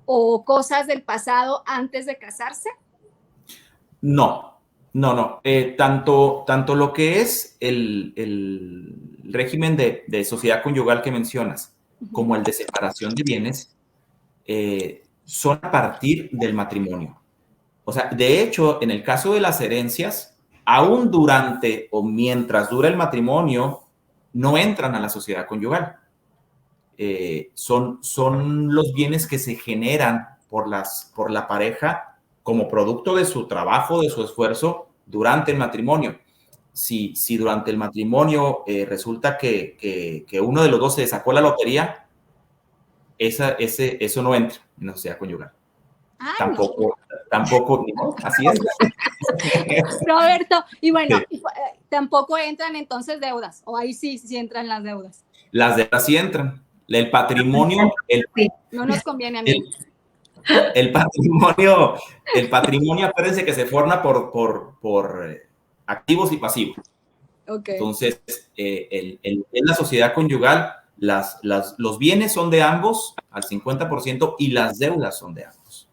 o cosas del pasado antes de casarse? No. Tanto lo que es el régimen de sociedad conyugal que mencionas, como el de separación de bienes, son a partir del matrimonio. O sea, de hecho, en el caso de las herencias, aún durante o mientras dura el matrimonio, no entran a la sociedad conyugal. Son los bienes que se generan por la pareja como producto de su trabajo, de su esfuerzo durante el matrimonio. Si durante el matrimonio resulta que uno de los dos se sacó la lotería, eso no entra en la sociedad conyugal. Ay, tampoco, no, así es. Roberto, y bueno, tampoco entran entonces deudas, o ahí sí entran las deudas. Las deudas sí entran. El patrimonio, no nos conviene a mí. El patrimonio, acuérdense que se forma por activos y pasivos. Okay. Entonces, en la sociedad conyugal, los bienes son de ambos al 50% y las deudas son de ambos.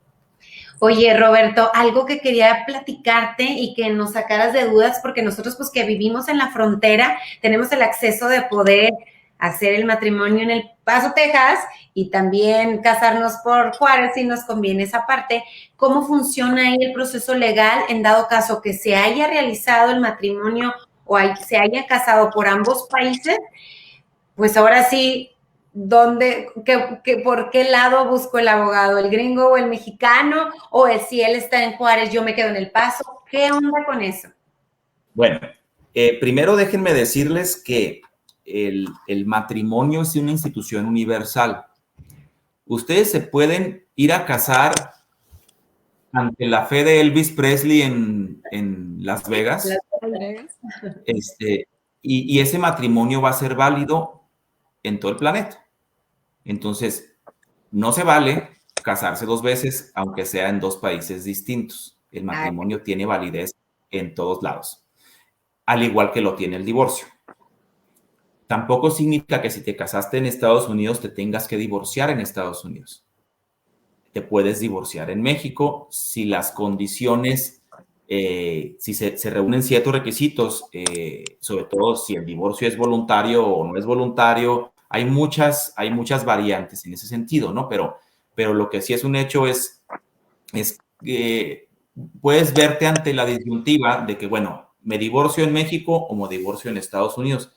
Oye, Roberto, algo que quería platicarte y que nos sacaras de dudas, porque nosotros pues que vivimos en la frontera, tenemos el acceso de poder hacer el matrimonio en El Paso, Texas, y también casarnos por Juárez si nos conviene esa parte. ¿Cómo funciona ahí el proceso legal en dado caso que se haya realizado el matrimonio o se haya casado por ambos países? Pues ahora sí, ¿por qué lado busco el abogado? ¿El gringo o el mexicano? ¿O si él está en Juárez, yo me quedo en El Paso? ¿Qué onda con eso? Bueno, primero déjenme decirles que el matrimonio es una institución universal. Ustedes se pueden ir a casar ante la fe de Elvis Presley en Las Vegas. Y ese matrimonio va a ser válido en todo el planeta. Entonces, no se vale casarse 2 veces, aunque sea en 2 países distintos. El matrimonio tiene validez en todos lados, al igual que lo tiene el divorcio. Tampoco significa que si te casaste en Estados Unidos te tengas que divorciar en Estados Unidos. Te puedes divorciar en México si las condiciones, si se reúnen ciertos requisitos, sobre todo si el divorcio es voluntario o no es voluntario. Hay muchas variantes en ese sentido, ¿no? Pero lo que sí es un hecho es que puedes verte ante la disyuntiva de que, bueno, me divorcio en México o me divorcio en Estados Unidos.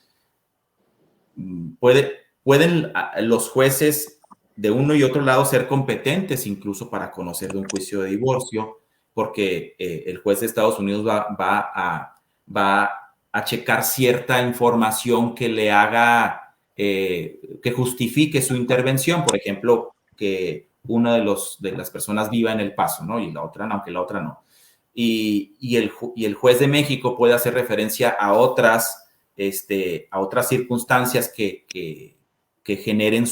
Pueden los jueces de uno y otro lado ser competentes incluso para conocer de un juicio de divorcio, porque el juez de Estados Unidos va a checar cierta información que le haga que justifique su intervención, por ejemplo, que una de las personas viva en El Paso, ¿no? Y la otra, aunque la otra no. Y el juez de México puede hacer referencia a otras circunstancias que generen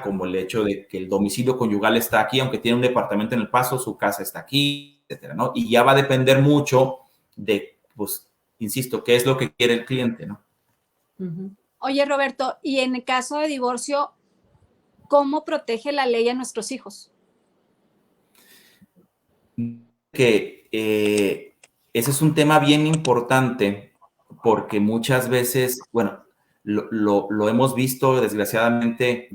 como el hecho de que el domicilio conyugal está aquí, aunque tiene un departamento en El Paso, su casa está aquí, etcétera, ¿no? Y ya va a depender mucho de, pues, insisto, qué es lo que quiere el cliente, ¿no? Oye, Roberto, y en el caso de divorcio, ¿cómo protege la ley a nuestros hijos? Que ese es un tema bien importante porque muchas veces, bueno, lo hemos visto desgraciadamente,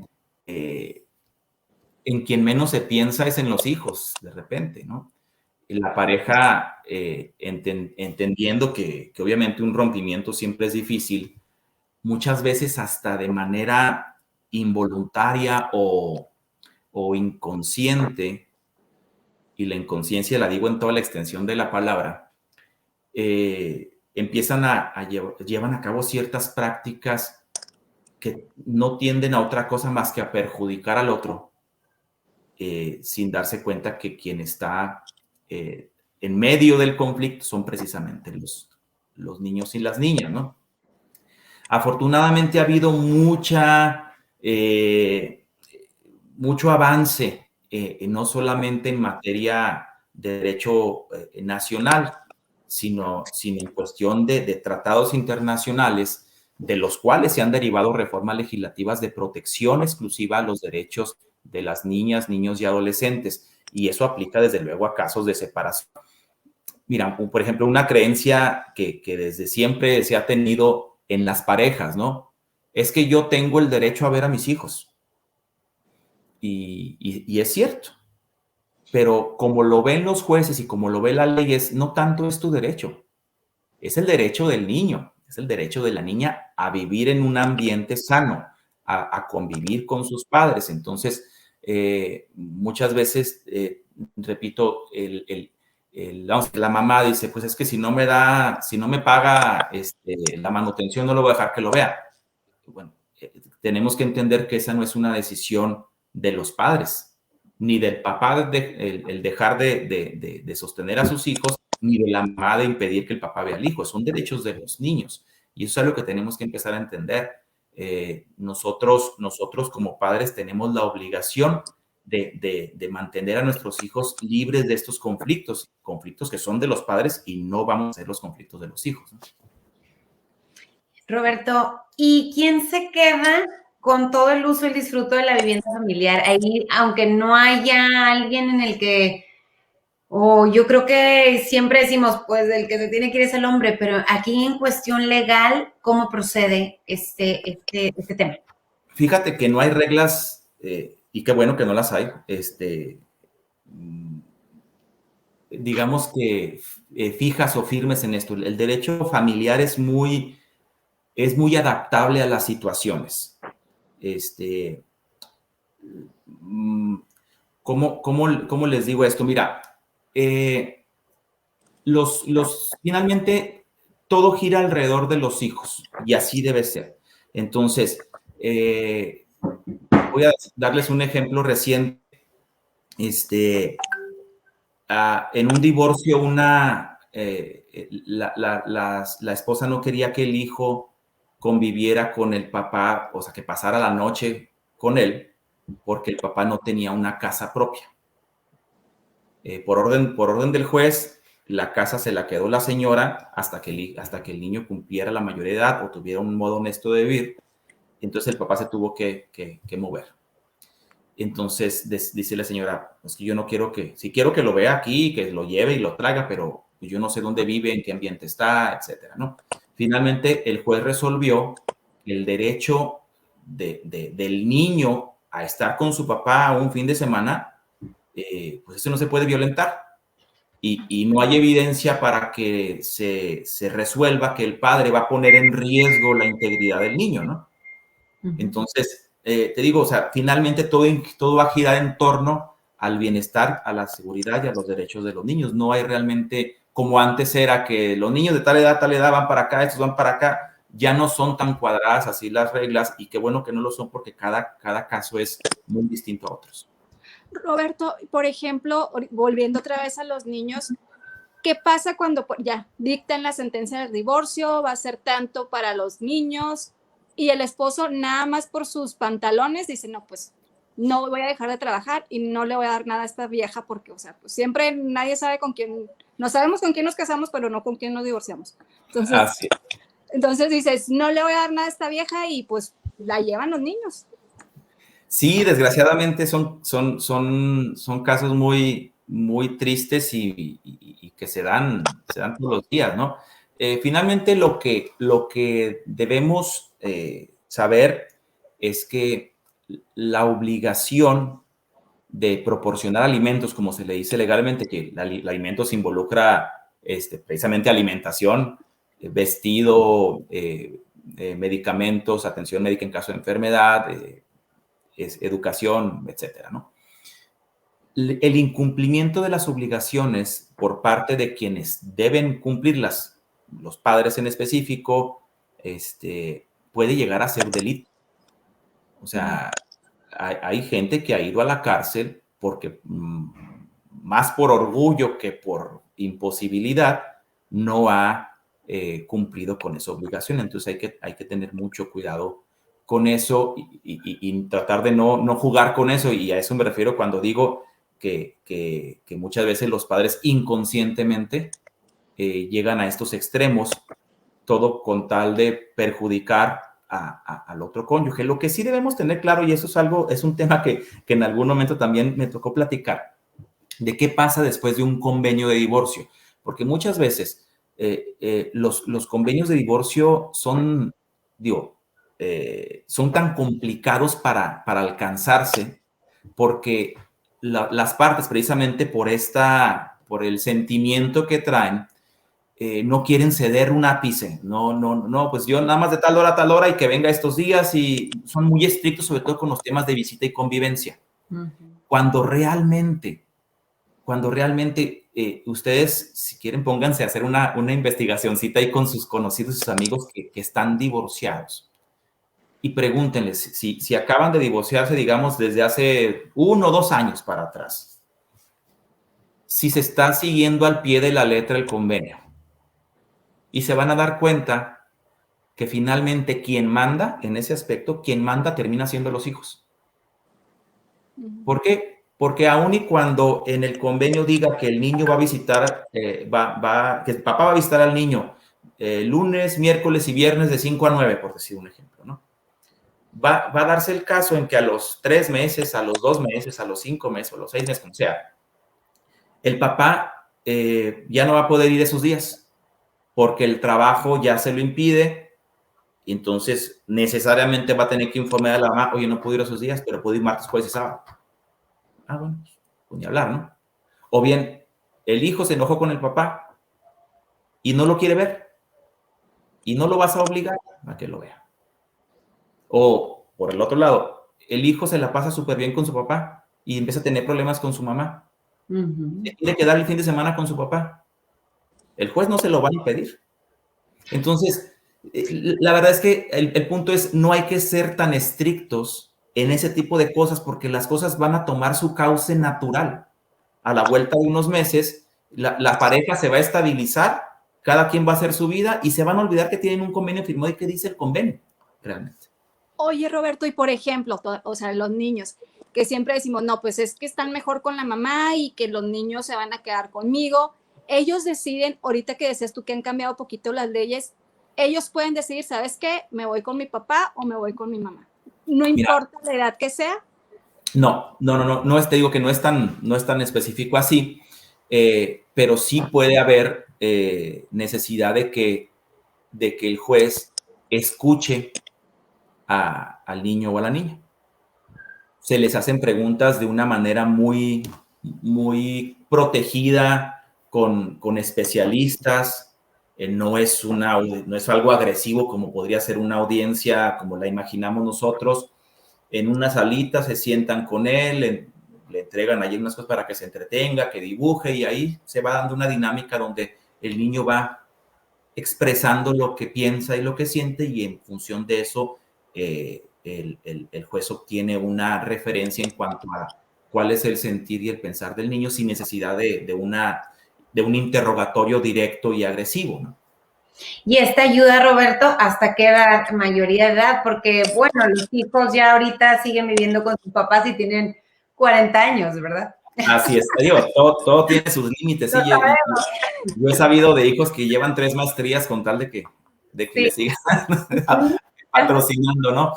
en quien menos se piensa es en los hijos, de repente, ¿no? La pareja, entendiendo que obviamente un rompimiento siempre es difícil, muchas veces hasta de manera involuntaria o inconsciente, y la inconsciencia la digo en toda la extensión de la palabra, llevan a cabo ciertas prácticas que no tienden a otra cosa más que a perjudicar al otro, sin darse cuenta que quien está en medio del conflicto son precisamente los niños y las niñas, ¿no? Afortunadamente ha habido mucho avance, no solamente en materia de derecho nacional, sino en cuestión de tratados internacionales, de los cuales se han derivado reformas legislativas de protección exclusiva a los derechos de las niñas, niños y adolescentes. Y eso aplica desde luego a casos de separación. Mira, por ejemplo, una creencia que desde siempre se ha tenido en las parejas, ¿no? Es que yo tengo el derecho a ver a mis hijos. Y es cierto. Pero como lo ven los jueces y como lo ve la ley, no tanto es tu derecho. Es el derecho del niño, es el derecho de la niña a vivir en un ambiente sano, a convivir con sus padres. Entonces, muchas veces, repito, la mamá dice, pues es que si no me paga la manutención, no lo voy a dejar que lo vea. Bueno, tenemos que entender que esa no es una decisión de los padres, ni del papá el dejar de sostener a sus hijos, ni de la mamá de impedir que el papá vea al hijo. Son derechos de los niños. Y eso es algo que tenemos que empezar a entender. Nosotros como padres tenemos la obligación de mantener a nuestros hijos libres de estos conflictos que son de los padres y no vamos a ser los conflictos de los hijos, ¿no? Roberto, ¿y quién se queda con todo el uso y el disfruto de la vivienda familiar? Ahí, aunque no haya alguien en el que, yo creo que siempre decimos, pues el que se tiene que ir es el hombre, pero aquí en cuestión legal, ¿cómo procede este tema? Fíjate que no hay reglas, y qué bueno que no las hay, digamos que fijas o firmes en esto. El derecho familiar es muy adaptable a las situaciones. ¿Cómo les digo esto? Mira, finalmente todo gira alrededor de los hijos y así debe ser. Entonces, voy a darles un ejemplo reciente. En un divorcio, la esposa no quería que el hijo conviviera con el papá, o sea, que pasara la noche con él, porque el papá no tenía una casa propia. Por orden del juez, la casa se la quedó la señora hasta que el niño cumpliera la mayoría de edad o tuviera un modo honesto de vivir. Entonces el papá se tuvo que mover. Entonces dice la señora, pues que yo no quiero sí quiero que lo vea aquí, que lo lleve y lo traiga, pero yo no sé dónde vive, en qué ambiente está, etcétera, ¿no? Finalmente, el juez resolvió que el derecho del niño a estar con su papá un fin de semana, pues eso no se puede violentar. Y no hay evidencia para que se resuelva que el padre va a poner en riesgo la integridad del niño, ¿no? Entonces, te digo, o sea, finalmente todo va a girar en torno al bienestar, a la seguridad y a los derechos de los niños. No hay realmente, como antes era, que los niños de tal edad van para acá, estos van para acá. ya no son tan cuadradas así las reglas, y qué bueno que no lo son, porque cada caso es muy distinto a otros. Roberto, por ejemplo, volviendo otra vez a los niños, ¿qué pasa cuando ya dictan la sentencia del divorcio? Va a ser tanto para los niños y el esposo nada más por sus pantalones dice, no, pues no voy a dejar de trabajar y no le voy a dar nada a esta vieja porque, o sea, pues siempre nadie sabe con quién, no sabemos con quién nos casamos, pero no con quién nos divorciamos. Entonces dices, no le voy a dar nada a esta vieja y pues la llevan los niños. Sí, desgraciadamente son casos muy, muy tristes y que se dan todos los días, ¿no? Finalmente, lo que debemos saber es que la obligación de proporcionar alimentos, como se le dice legalmente, que el alimentos involucra precisamente alimentación, vestido, medicamentos, atención médica en caso de enfermedad, educación, etcétera, ¿no? El incumplimiento de las obligaciones por parte de quienes deben cumplirlas, los padres en específico, puede llegar a ser delito. O sea, hay gente que ha ido a la cárcel porque más por orgullo que por imposibilidad no ha cumplido con esa obligación. Entonces hay que tener mucho cuidado con eso y tratar de no jugar con eso. Y a eso me refiero cuando digo que muchas veces los padres inconscientemente llegan a estos extremos, todo con tal de perjudicar al otro cónyuge. Lo que sí debemos tener claro, y eso es un tema que en algún momento también me tocó platicar, de qué pasa después de un convenio de divorcio. Porque muchas veces los convenios de divorcio son tan complicados para alcanzarse, porque las partes, precisamente por el sentimiento que traen, no quieren ceder un ápice. No, pues yo nada más de tal hora a tal hora y que venga estos días, y son muy estrictos, sobre todo con los temas de visita y convivencia. Uh-huh. Cuando realmente ustedes, si quieren, pónganse a hacer una investigacioncita ahí con sus conocidos, sus amigos que están divorciados, y pregúntenles si acaban de divorciarse, digamos, desde hace 1 o 2 años para atrás, si se está siguiendo al pie de la letra el convenio. Y se van a dar cuenta que finalmente quien manda en ese aspecto, quien manda termina siendo los hijos. ¿Por qué? Porque aun y cuando en el convenio diga que el niño va a visitar, que el papá va a visitar al niño lunes, miércoles y viernes de 5 a 9, por decir un ejemplo, ¿no? Va a darse el caso en que a los 3 meses, a los 2 meses, a los 5 meses o a los 6 meses, como sea, el papá ya no va a poder ir esos días, porque el trabajo ya se lo impide, y entonces necesariamente va a tener que informar a la mamá, oye, no puedo ir esos días, pero puedo ir martes, jueves y sábado. Bueno, pues ni hablar, ¿no? O bien, el hijo se enojó con el papá y no lo quiere ver, y no lo vas a obligar a que lo vea. O, por el otro lado, el hijo se la pasa súper bien con su papá y empieza a tener problemas con su mamá. Uh-huh. Se quiere quedar el fin de semana con su papá. El juez no se lo va a impedir. Entonces, la verdad es que el punto es, no hay que ser tan estrictos en ese tipo de cosas, porque las cosas van a tomar su cauce natural. A la vuelta de unos meses, la pareja se va a estabilizar, cada quien va a hacer su vida y se van a olvidar que tienen un convenio firmado y qué dice el convenio, realmente. Oye, Roberto, y por ejemplo, o sea, los niños, que siempre decimos, no, pues es que están mejor con la mamá y que los niños se van a quedar conmigo. Ellos deciden, ahorita que decías tú que han cambiado un poquito las leyes, ellos pueden decidir, ¿sabes qué? ¿Me voy con mi papá o me voy con mi mamá? No importa la edad que sea. No, te digo que no es tan específico así, pero sí puede haber necesidad de que el juez escuche al niño o a la niña. Se les hacen preguntas de una manera muy, muy protegida, con especialistas. No es algo agresivo como podría ser una audiencia como la imaginamos nosotros. En una salita se sientan con él, le entregan allí unas cosas para que se entretenga, que dibuje, y ahí se va dando una dinámica donde el niño va expresando lo que piensa y lo que siente, y en función de eso el juez obtiene una referencia en cuanto a cuál es el sentir y el pensar del niño sin necesidad de un interrogatorio directo y agresivo, ¿no? Y esta ayuda, Roberto, ¿hasta qué edad? Mayoría de edad, porque, bueno, los hijos ya ahorita siguen viviendo con sus papás y tienen 40 años, ¿verdad? Así es, digo, todo tiene sus límites. Sí, yo he sabido de hijos que llevan 3 maestrías con tal de que sí, le sigan patrocinando, ¿no?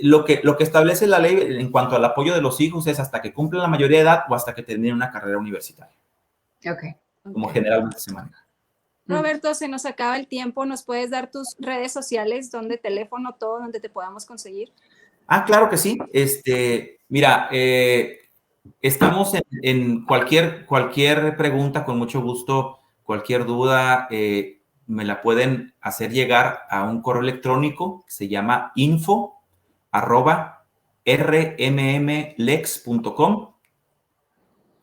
Lo que establece la ley en cuanto al apoyo de los hijos es hasta que cumplan la mayoría de edad o hasta que terminen una carrera universitaria. Okay. Como generalmente se maneja. Roberto, se nos acaba el tiempo. ¿Nos puedes dar tus redes sociales, donde teléfono, todo, donde te podamos conseguir? Claro que sí. Mira, estamos en cualquier pregunta, con mucho gusto, cualquier duda, me la pueden hacer llegar a un correo electrónico que se llama info@rmmlex.com,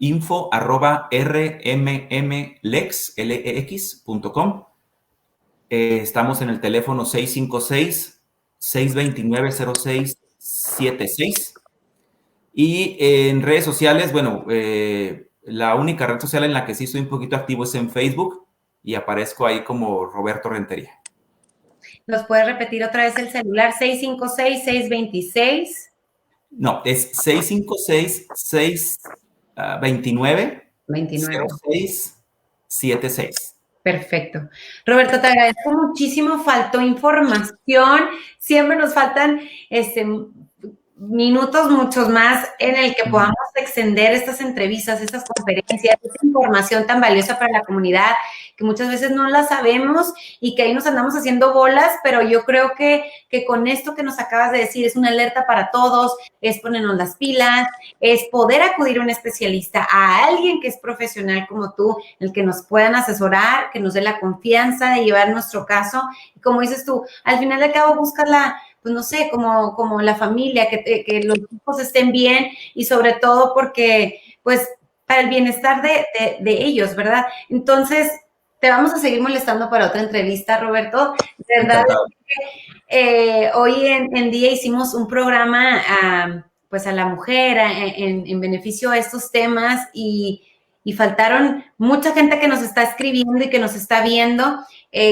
info@rmmlex.com. Estamos en el teléfono 656-629-0676. Y en redes sociales, bueno, la única red social en la que sí estoy un poquito activo es en Facebook, y aparezco ahí como Roberto Rentería. ¿Nos puedes repetir otra vez el celular? 656-626. No, es 656-629-0676. Perfecto. Roberto, te agradezco muchísimo. Faltó información. Siempre nos faltan minutos, muchos más, en el que podamos extender estas entrevistas, estas conferencias, esta información tan valiosa para la comunidad, que muchas veces no la sabemos y que ahí nos andamos haciendo bolas, pero yo creo que con esto que nos acabas de decir es una alerta para todos, es ponernos las pilas, es poder acudir a un especialista, a alguien que es profesional como tú, el que nos puedan asesorar, que nos dé la confianza de llevar nuestro caso. Y como dices tú, al final de cabo buscas pues no sé, como la familia, que los hijos estén bien, y sobre todo porque, pues, para el bienestar de ellos, ¿verdad? Entonces, te vamos a seguir molestando para otra entrevista, Roberto. De verdad, hoy en día hicimos un programa pues a la mujer en beneficio a estos temas, y faltaron mucha gente que nos está escribiendo y que nos está viendo.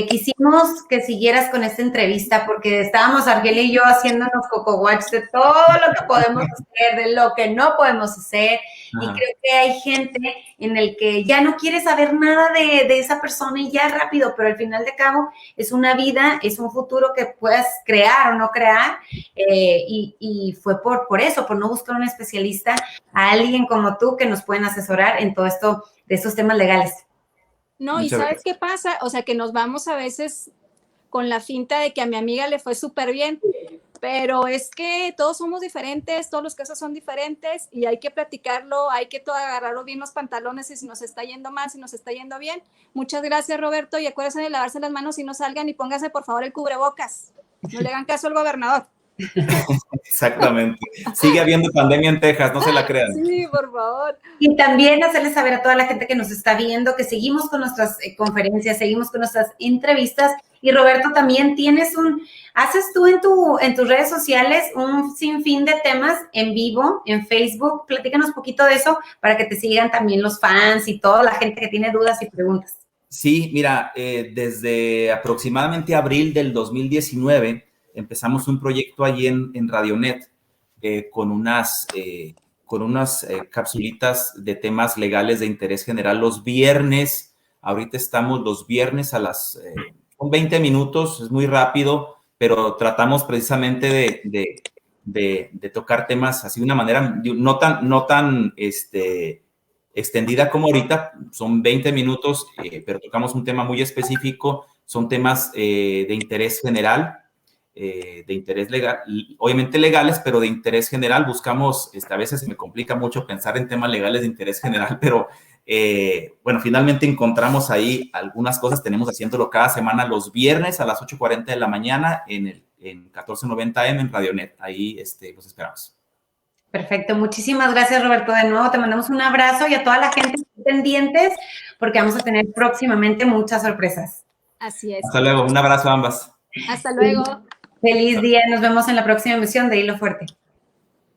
Quisimos que siguieras con esta entrevista porque estábamos Argelia y yo haciéndonos coco watch de todo lo que podemos hacer, de lo que no podemos hacer. Y creo que hay gente en el que ya no quiere saber nada de esa persona y ya rápido, pero al final de cabo es una vida, es un futuro que puedas crear o no crear, y fue por eso, por no buscar un especialista, a alguien como tú que nos pueden asesorar en todo esto, de estos temas legales. No, y ¿sabes qué pasa? O sea, que nos vamos a veces con la finta de que a mi amiga le fue súper bien, pero es que todos somos diferentes, todos los casos son diferentes, y hay que platicarlo, hay que agarrarlo bien los pantalones, y si nos está yendo mal, si nos está yendo bien. Muchas gracias, Roberto, y acuérdense de lavarse las manos y no salgan, y pónganse por favor el cubrebocas. No le hagan caso al gobernador. Exactamente. Sigue habiendo pandemia en Texas, no se la crean. Sí, por favor. Y también hacerles saber a toda la gente que nos está viendo que seguimos con nuestras conferencias, seguimos con nuestras entrevistas. Y Roberto, también haces tú en tus redes sociales un sinfín de temas en vivo, en Facebook. Platícanos un poquito de eso para que te sigan también los fans y toda la gente que tiene dudas y preguntas. Sí, mira, desde aproximadamente abril del 2019 empezamos un proyecto allí en Radionet con unas capsulitas de temas legales de interés general los viernes. Ahorita estamos los viernes son 20 minutos, es muy rápido, pero tratamos precisamente de tocar temas así de una manera no tan extendida como ahorita. Son 20 minutos, pero tocamos un tema muy específico. Son temas de interés general, de interés legal, obviamente legales, pero de interés general. Buscamos, a veces se me complica mucho pensar en temas legales de interés general, pero bueno, finalmente encontramos ahí algunas cosas. Tenemos haciéndolo cada semana los viernes a las 8:40 de la mañana en 1490 AM en Radionet. Ahí los esperamos. Perfecto, muchísimas gracias, Roberto. De nuevo te mandamos un abrazo, y a toda la gente pendientes porque vamos a tener próximamente muchas sorpresas. Así es. Hasta luego, un abrazo a ambas. Hasta luego. Feliz día, nos vemos en la próxima emisión de Hilo Fuerte.